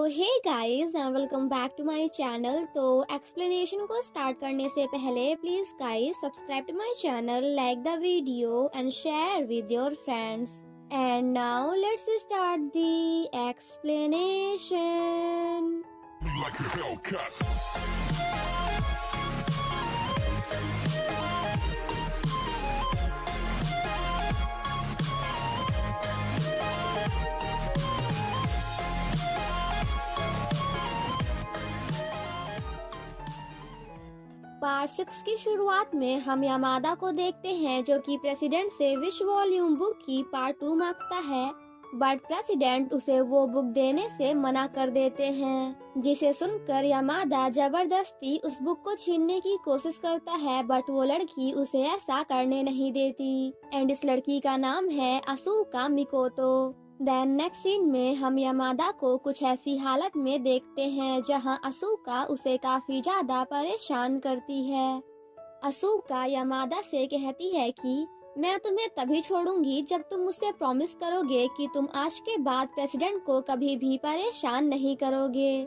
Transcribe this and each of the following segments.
Hey guys and welcome back to my channel. तो explanation को start करने से पहले please guys subscribe to my channel, like the video and share with your friends. And now let's start the explanation. Like a Hellcat. Part 6 की शुरुआत में हम Yamada को देखते हैं जो कि प्रेसिडेंट से विश वॉल्यूम बुक की पार्ट 2 मांगता है, बट प्रेसिडेंट उसे वो बुक देने से मना कर देते हैं, जिसे सुनकर यामादा जबरदस्ती उस बुक को छीनने की कोशिश करता है, बट वो लड़की उसे ऐसा करने नहीं देती। एंड इस लड़की का नाम है असूका मिकोतो। देन नेक्स्ट सीन में हम यामादा को कुछ ऐसी हालत में देखते हैं जहां असूका उसे काफी ज्यादा परेशान करती है। असूका यामादा से कहती है कि मैं तुम्हें तभी छोड़ूंगी जब तुम मुझसे प्रॉमिस करोगे कि तुम आज के बाद प्रेसिडेंट को कभी भी परेशान नहीं करोगे।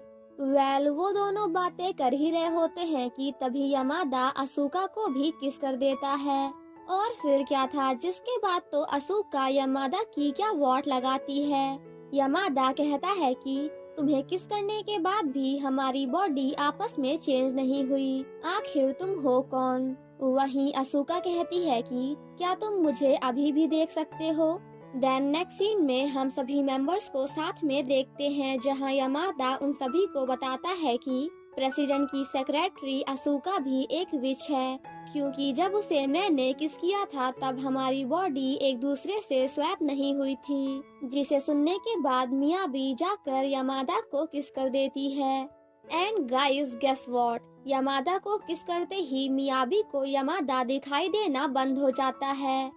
वो दोनों बातें कर ही रहे होते हैं कि तभी यामादा असूका को भी किस कर देता है। और फिर क्या था जिसके बाद तो असूका यामादा की क्या वॉट लगाती है। यामादा कहता है कि तुम्हें किस करने के बाद भी हमारी बॉडी आपस में चेंज नहीं हुई, आखिर तुम हो कौन। वहीं असूका कहती है कि क्या तुम मुझे अभी भी देख सकते हो। देन नेक्स्ट सीन में हम सभी मेंबर्स को साथ में देखते हैं जहां यामादा उन सभी को बताता है कि प्रेसिडेंट की सेक्रेटरी असूका भी एक विच है, क्योंकि जब उसे मैंने किस किया था तब हमारी बॉडी एक दूसरे से स्वैप नहीं हुई थी। जिसे सुनने के बाद मिया भी जाकर यामादा को किस कर देती है। And guys guess what, Yamada को किस करते ही मियाबी को यामादा दिखाई देना बंद हो जाता है,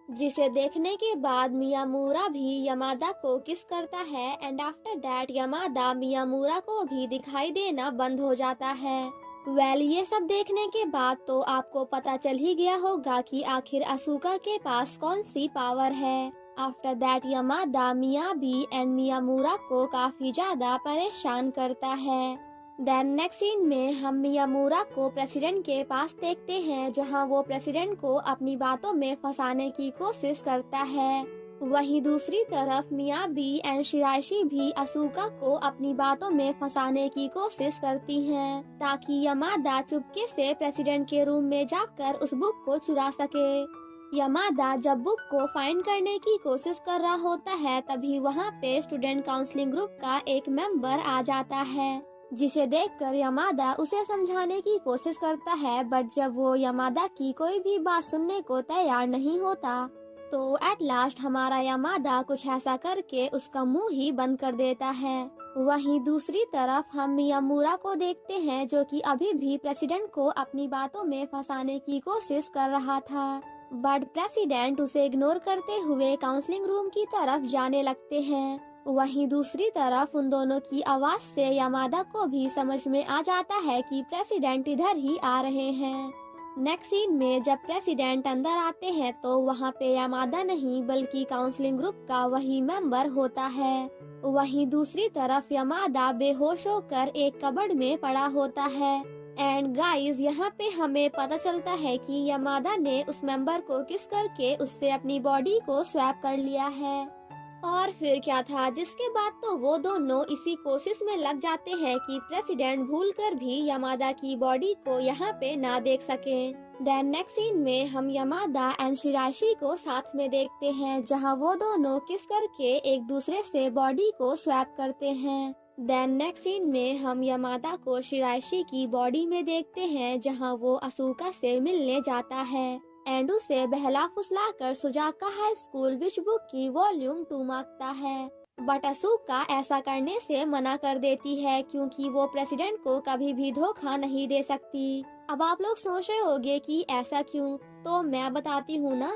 जिसे देखने के बाद मियामुरा भी यामादा को किस करता है। एंड आफ्टर दैट यामादा मियामुरा को भी दिखाई देना बंद हो जाता है। ये सब देखने के बाद तो आपको पता चल ही गया होगा कि आखिर असूका के पास कौन सी पावर है। आफ्टर दैट यामादा मियाबी एंड मियामुरा को काफी ज्यादा परेशान करता है। देन नेक्स्ट सीन में हम मियामुरा को प्रेसिडेंट के पास देखते हैं जहां वो प्रेसिडेंट को अपनी बातों में फंसाने की कोशिश करता है। वहीं दूसरी तरफ मियाबी एंड शिराइशी भी असूका को अपनी बातों में फंसाने की कोशिश करती हैं, ताकि यामादा चुपके से प्रेसिडेंट के रूम में जाकर उस बुक को चुरा सके। यामादा जब बुक को फाइंड करने की कोशिश कर रहा होता है तभी वहाँ पे स्टूडेंट काउंसलिंग ग्रुप का एक मेंबर आ जाता है, जिसे देखकर यामादा उसे समझाने की कोशिश करता है, बट जब वो यामादा की कोई भी बात सुनने को तैयार नहीं होता तो एट लास्ट हमारा यामादा कुछ ऐसा करके उसका मुंह ही बंद कर देता है। वहीं दूसरी तरफ हम मियामुरा को देखते हैं जो कि अभी भी प्रेसिडेंट को अपनी बातों में फंसाने की कोशिश कर रहा था, बट प्रेसिडेंट उसे इग्नोर करते हुए काउंसलिंग रूम की तरफ जाने लगते हैं। वहीं दूसरी तरफ उन दोनों की आवाज से यामादा को भी समझ में आ जाता है कि प्रेसिडेंट इधर ही आ रहे हैं। नेक्स्ट सीन में जब प्रेसिडेंट अंदर आते हैं तो वहाँ पे यामादा नहीं बल्कि काउंसलिंग ग्रुप का वही मेंबर होता है। वहीं दूसरी तरफ यामादा बेहोश होकर एक कबर्ड में पड़ा होता है। एंड गाइस यहाँ पे हमें पता चलता है कि यामादा ने उस मेंबर को किस करके उससे अपनी बॉडी को स्वैप कर लिया है। और फिर क्या था जिसके बाद तो वो दोनों इसी कोशिश में लग जाते हैं कि प्रेसिडेंट भूलकर भी यामादा की बॉडी को यहाँ पे ना देख सके। देन नेक्स्ट सीन में हम यामादा एंड शिराइशी को साथ में देखते हैं जहाँ वो दोनों किस करके एक दूसरे से बॉडी को स्वैप करते हैं। देन नेक्स्ट सीन में हम यामादा को शिराइशी की बॉडी में देखते हैं जहाँ वो असूका से मिलने जाता है एंड उसे बहला फुसला कर सुजाका हाई स्कूल विच बुक की वॉल्यूम 2 मांगता है, बट असूका ऐसा करने से मना कर देती है क्योंकि वो प्रेसिडेंट को कभी भी धोखा नहीं दे सकती। अब आप लोग सोच रहे होंगे कि ऐसा क्यों, तो मैं बताती हूँ ना,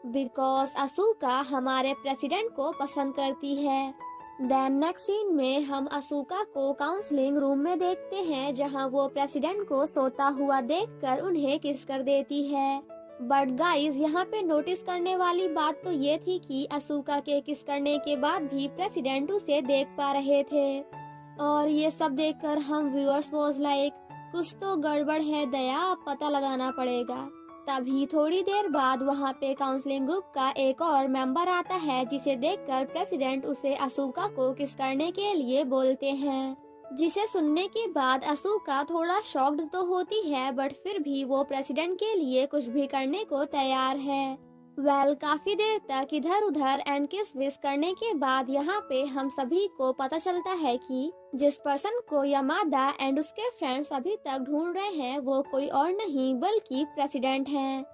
बिकॉज असूका हमारे प्रेसिडेंट को पसंद करती है। देन नेक्स्ट सीन में हम असूका को काउंसलिंग रूम में देखते हैं जहाँ वो प्रेसिडेंट को सोता हुआ देखकर उन्हें किस कर देती है। बट गाइस यहाँ पे नोटिस करने वाली बात तो ये थी कि असूका के किस करने के बाद भी प्रेसिडेंट उसे देख पा रहे थे। और ये सब देखकर हम व्यूअर्स वाज लाइक कुछ तो गड़बड़ है दया, अब पता लगाना पड़ेगा। तभी थोड़ी देर बाद वहाँ पे काउंसलिंग ग्रुप का एक और मेंबर आता है, जिसे देखकर प्रेसिडेंट उसे असूका को किस करने के लिए बोलते हैं। जिसे सुनने के बाद असूका थोड़ा शॉक्ड तो होती है, बट फिर भी वो प्रेसिडेंट के लिए कुछ भी करने को तैयार है। काफी देर तक इधर उधर एंड किस विस करने के बाद यहाँ पे हम सभी को पता चलता है कि जिस पर्सन को यामादा एंड उसके फ्रेंड्स अभी तक ढूंढ रहे हैं वो कोई और नहीं बल्कि प्रेसिडेंट हैं।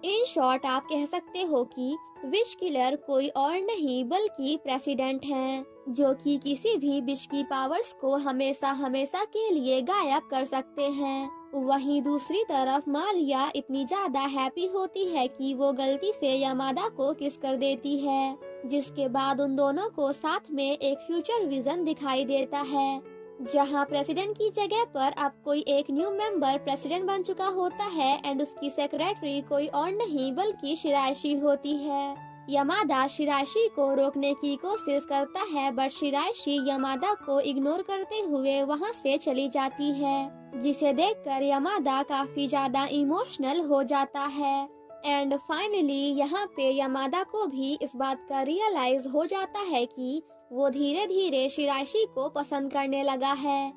इन शॉर्ट आप कह सकते हो कि विश किलर कोई और नहीं बल्कि प्रेसिडेंट हैं, जो कि किसी भी विश की पावर्स को हमेशा हमेशा के लिए गायब कर सकते हैं। वहीं दूसरी तरफ मारिया इतनी ज्यादा हैप्पी होती है कि वो गलती से यामादा को किस कर देती है, जिसके बाद उन दोनों को साथ में एक फ्यूचर विजन दिखाई देता है, जहां प्रेसिडेंट की जगह पर अब कोई एक न्यू मेंबर प्रेसिडेंट बन चुका होता है एंड उसकी सेक्रेटरी कोई और नहीं बल्कि शिराइशी होती है। यामादा शिराइशी को रोकने की कोशिश करता है, बट शिराइशी यामादा को इग्नोर करते हुए वहां से चली जाती है, जिसे देखकर यामादा काफी ज्यादा इमोशनल हो जाता है। एंड फाइनली यहाँ पे यामादा को भी इस बात का रियलाइज हो जाता है कि वो धीरे धीरे शिराइशी को पसंद करने लगा है।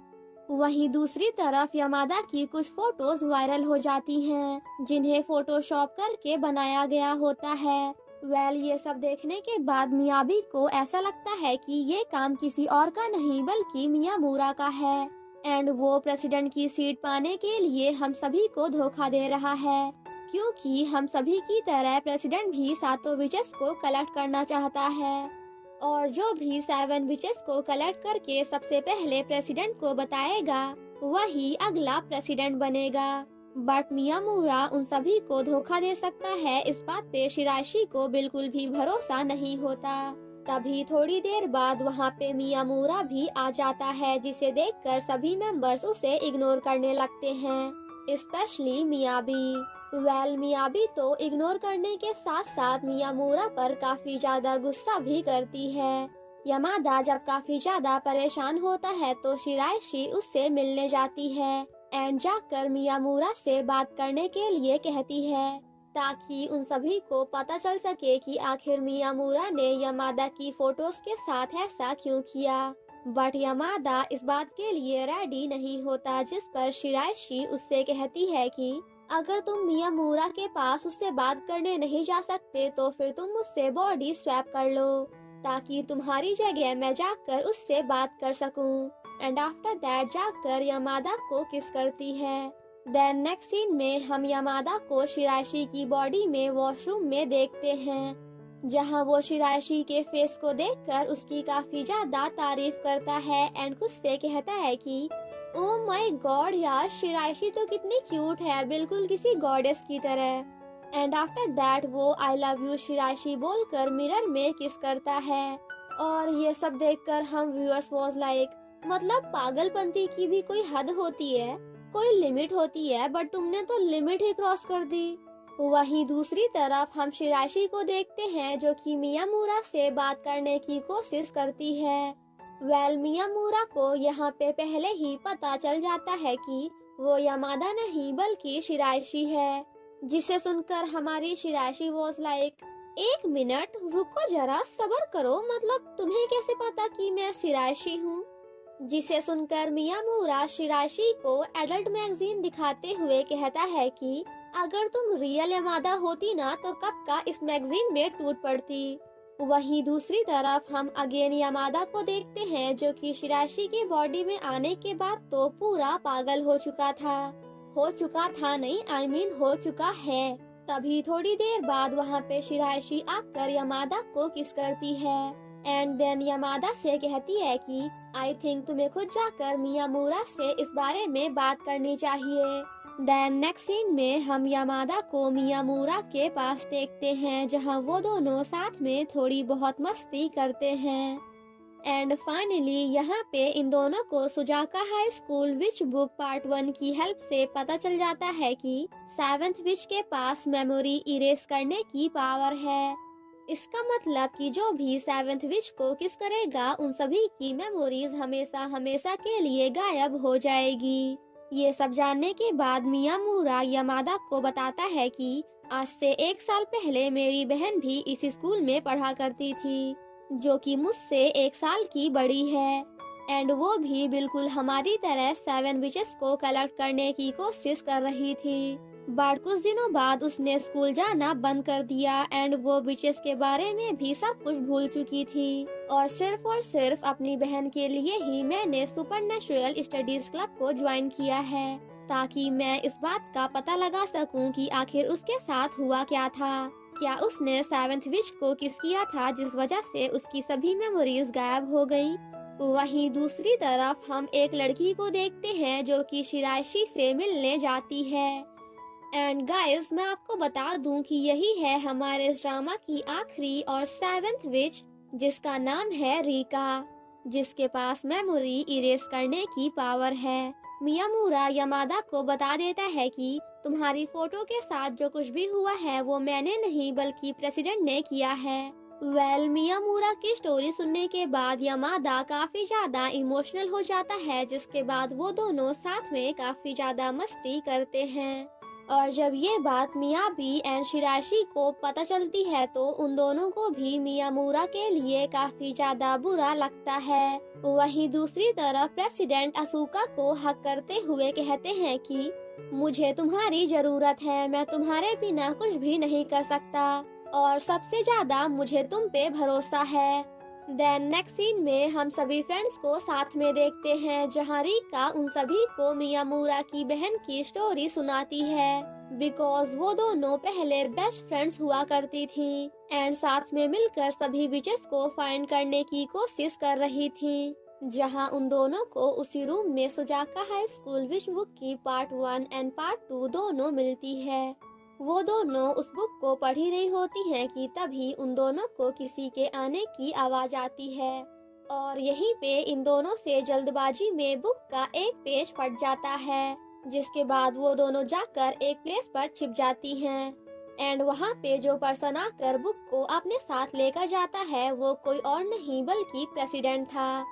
वहीं दूसरी तरफ यामादा की कुछ फोटोज वायरल हो जाती हैं, जिन्हें फोटोशॉप करके बनाया गया होता है। ये सब देखने के बाद मियाबी को ऐसा लगता है कि ये काम किसी और का नहीं बल्कि मियामुरा का है एंड वो प्रेसिडेंट की सीट पाने के लिए हम सभी को धोखा दे रहा है, क्योंकि हम सभी की तरह प्रेसिडेंट भी सातों विचेस को कलेक्ट करना चाहता है, और जो भी 7 विचेस को कलेक्ट करके सबसे पहले प्रेसिडेंट को बताएगा वही अगला प्रेसिडेंट बनेगा। बट मियामुरा उन सभी को धोखा दे सकता है, इस बात पे शिराइशी को बिल्कुल भी भरोसा नहीं होता। तभी थोड़ी देर बाद वहाँ पे मियामुरा भी आ जाता है, जिसे देखकर सभी मेंबर्स उसे इग्नोर करने लगते हैं, स्पेशली मियाबी। मियाबी तो इग्नोर करने के साथ साथ मियामुरा पर काफी ज्यादा गुस्सा भी करती है। यामादा जब काफी ज्यादा परेशान होता है तो शिराइशी उससे मिलने जाती है एंड जाकर मियामुरा से बात करने के लिए कहती है, ताकि उन सभी को पता चल सके कि आखिर मियामुरा ने यामादा की फोटोज के साथ ऐसा क्यों किया। बट यामादा इस बात के लिए रेडी नहीं होता, जिस पर शिराइशी उससे कहती है कि अगर तुम मियामुरा के पास उससे बात करने नहीं जा सकते तो फिर तुम मुझसे बॉडी स्वैप कर लो, ताकि तुम्हारी जगह मैं जाकर उससे बात कर सकूं। एंड आफ्टर दैट जाकर यामादा को किस करती है। देन नेक्स्ट सीन में हम यामादा को शिराइशी की बॉडी में वॉशरूम में देखते हैं, जहां वो शिराइशी के फेस को देखकर उसकी काफी ज्यादा तारीफ करता है एंड खुद से कहता है कि ओह माय गॉड यार, शिराइशी तो कितनी क्यूट है, बिल्कुल किसी गॉडेस की तरह। एंड आफ्टर दैट वो आई लव यू शिराइशी बोलकर मिरर में किस करता है। और ये सब देखकर हम व्यूअर्स वाज लाइक, मतलब पागलपंती की भी कोई हद होती है, कोई लिमिट होती है, बट तुमने तो लिमिट ही क्रॉस कर दी। वहीं दूसरी तरफ हम शिराइशी को देखते हैं, जो कि मियामुरा से बात करने की कोशिश करती है। मियामुरा को यहाँ पे पहले ही पता चल जाता है कि वो यामादा नहीं बल्कि शिराइशी है, जिसे सुनकर हमारी शिराइशी वाज लाइक, एक मिनट रुको जरा, सब्र करो, मतलब तुम्हें कैसे पता कि मैं शिराइशी हूँ। जिसे सुनकर मियामुरा शिराइशी को एडल्ट मैगजीन दिखाते हुए कहता है कि अगर तुम रियल यामादा होती ना तो कब का इस मैगजीन में टूट पड़ती। वहीं दूसरी तरफ हम अगेन यामादा को देखते हैं, जो कि शिराइशी के बॉडी में आने के बाद तो पूरा पागल हो चुका था नहीं, आई मीन हो चुका है। तभी थोड़ी देर बाद वहाँ पे शिराइशी आकर यामादा को किस करती है एंड देन यामादा से कहती है कि आई थिंक तुम्हें खुद जाकर मियामुरा से इस बारे में बात करनी चाहिए। देन नेक्स्ट सीन में हम यामादा को मियामुरा के पास देखते हैं, जहां वो दोनों साथ में थोड़ी बहुत मस्ती करते हैं। एंड फाइनली यहाँ पे इन दोनों को Sujaka high school which book part 1 की हेल्प से पता चल जाता है कि 7th विच के पास मेमोरी इरेज करने की पावर है। इसका मतलब कि जो भी सेवेंथ विश को किस करेगा उन सभी की मेमोरीज हमेशा हमेशा के लिए गायब हो जाएगी। ये सब जानने के बाद मियामुरा यामादा को बताता है कि आज से 1 साल पहले मेरी बहन भी इसी स्कूल में पढ़ा करती थी, जो कि मुझसे 1 साल की बड़ी है, एंड वो भी बिल्कुल हमारी तरह 7 विशेस को कलेक्ट करने की कोशिश कर रही थी। बट कुछ दिनों बाद उसने स्कूल जाना बंद कर दिया एंड वो विशेस के बारे में भी सब कुछ भूल चुकी थी और सिर्फ अपनी बहन के लिए ही मैंने सुपरनैचुरल स्टडीज क्लब को ज्वाइन किया है, ताकि मैं इस बात का पता लगा सकूं कि आखिर उसके साथ हुआ क्या था। क्या उसने 7th विश को किस किया था जिस वजह से उसकी सभी मेमोरीज गायब हो गई। वहीं दूसरी तरफ हम एक लड़की को देखते हैं जो कि शिराइशी से मिलने जाती है। एंड गाइस, मैं आपको बता दूं कि यही है हमारे इस ड्रामा की आखिरी और 7th विश, जिसका नाम है रिका, जिसके पास मेमोरी इरेज करने की पावर है। मियामुरा यामादा को बता देता है कि तुम्हारी फोटो के साथ जो कुछ भी हुआ है वो मैंने नहीं बल्कि प्रेसिडेंट ने किया है। मियामुरा की स्टोरी सुनने के बाद यामादा काफी ज्यादा इमोशनल हो जाता है, जिसके बाद वो दोनों साथ में काफी ज्यादा मस्ती करते हैं। और जब ये बात मियाबी एंड शिराइशी को पता चलती है तो उन दोनों को भी मियामुरा के लिए काफी ज्यादा बुरा लगता है। वहीं दूसरी तरफ प्रेसिडेंट असुका को हक करते हुए कहते हैं कि मुझे तुम्हारी जरूरत है, मैं तुम्हारे बिना कुछ भी नहीं कर सकता और सबसे ज्यादा मुझे तुम पे भरोसा है। देन नेक्स्ट सीन में हम सभी फ्रेंड्स को साथ में देखते हैं, जहाँ रिका उन सभी को मियामुरा की बहन की स्टोरी सुनाती है, बिकॉज वो दोनों पहले बेस्ट फ्रेंड्स हुआ करती थी एंड साथ में मिलकर सभी विशेस को फाइंड करने की कोशिश कर रही थी। जहां उन दोनों को उसी रूम में सुजाका हाई स्कूल विश बुक की पार्ट 1 एंड पार्ट 2 दोनों मिलती है। वो दोनों उस बुक को पढ़ ही रही होती हैं कि तभी उन दोनों को किसी के आने की आवाज आती है और यहीं पे इन दोनों से जल्दबाजी में बुक का एक पेज फट जाता है, जिसके बाद वो दोनों जाकर एक प्लेस पर छिप जाती हैं एंड वहाँ पे जो पर्सन आकर बुक को अपने साथ लेकर जाता है वो कोई और नहीं बल्कि प्रेसिडेंट था।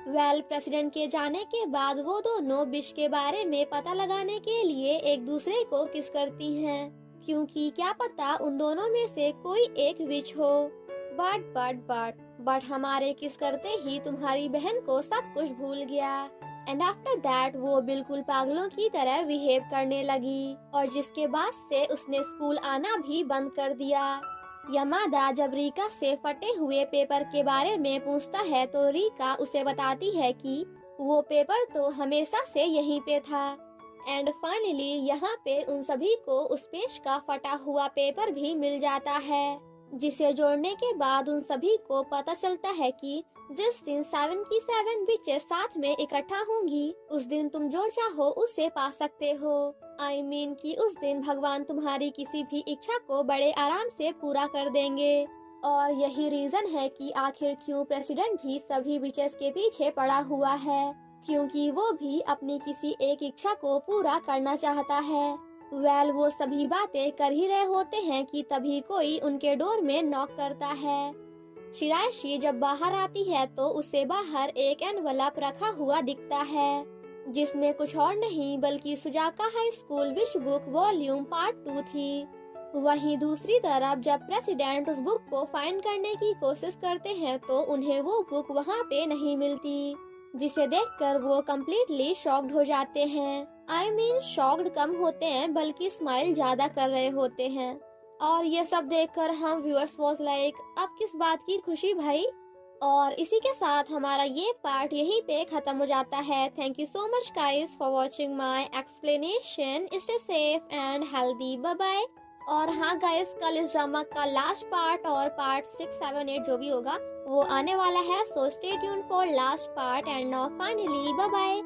प्रेसिडेंट के जाने के बाद वो दोनों विश के बारे में पता लगाने के लिए एक दूसरे को किस करती हैं, क्योंकि क्या पता उन दोनों में से कोई एक विच हो। बट हमारे किस करते ही तुम्हारी बहन को सब कुछ भूल गया एंड आफ्टर दैट वो बिल्कुल पागलों की तरह बिहेव करने लगी और जिसके बाद से उसने स्कूल आना भी बंद कर दिया। यामादा जब रिका से फटे हुए पेपर के बारे में पूछता है तो रिका उसे बताती है कि वो पेपर तो हमेशा से यहीं पे था एंड फाइनली यहाँ पे उन सभी को उस पेज का फटा हुआ पेपर भी मिल जाता है, जिसे जोड़ने के बाद उन सभी को पता चलता है कि जिस दिन 7 की 7 विचेस साथ में इकट्ठा होंगी उस दिन तुम जो चाहो उसे पा सकते हो। I mean कि उस दिन भगवान तुम्हारी किसी भी इच्छा को बड़े आराम से पूरा कर देंगे। और यही रीजन है कि आखिर क्यों प्रेसिडेंट भी सभी विचेस के पीछे पड़ा हुआ है, क्योंकि वो भी अपनी किसी एक इच्छा को पूरा करना चाहता है। वो सभी बातें कर ही रहे होते हैं कि तभी कोई उनके डोर में नॉक करता है। शिराइशी जब बाहर आती है तो उसे बाहर एक एनवलप रखा हुआ दिखता है, जिसमें कुछ और नहीं बल्कि Sujaka high school wish book volume part 2 थी। वहीं दूसरी तरफ जब प्रेसिडेंट उस बुक को फाइंड करने की कोशिश करते हैं तो उन्हें वो बुक वहाँ पे नहीं मिलती, जिसे देखकर वो कम्प्लीटली शॉक्ड हो जाते हैं। I mean शॉक्ड कम होते हैं बल्कि स्माइल ज्यादा कर रहे होते हैं। और ये सब देखकर हम व्यूअर्स वाज लाइक अब किस बात की खुशी भाई। और इसी के साथ हमारा ये पार्ट यहीं पे खत्म हो जाता है। Thank you so much guys for watching my explanation. Stay safe and healthy, bye bye. और हाँ गाइस, कल इस ड्रामा का लास्ट पार्ट और पार्ट 6, 7, 8 जो भी होगा वो आने वाला है, so stay tune for last part and now finally bye bye.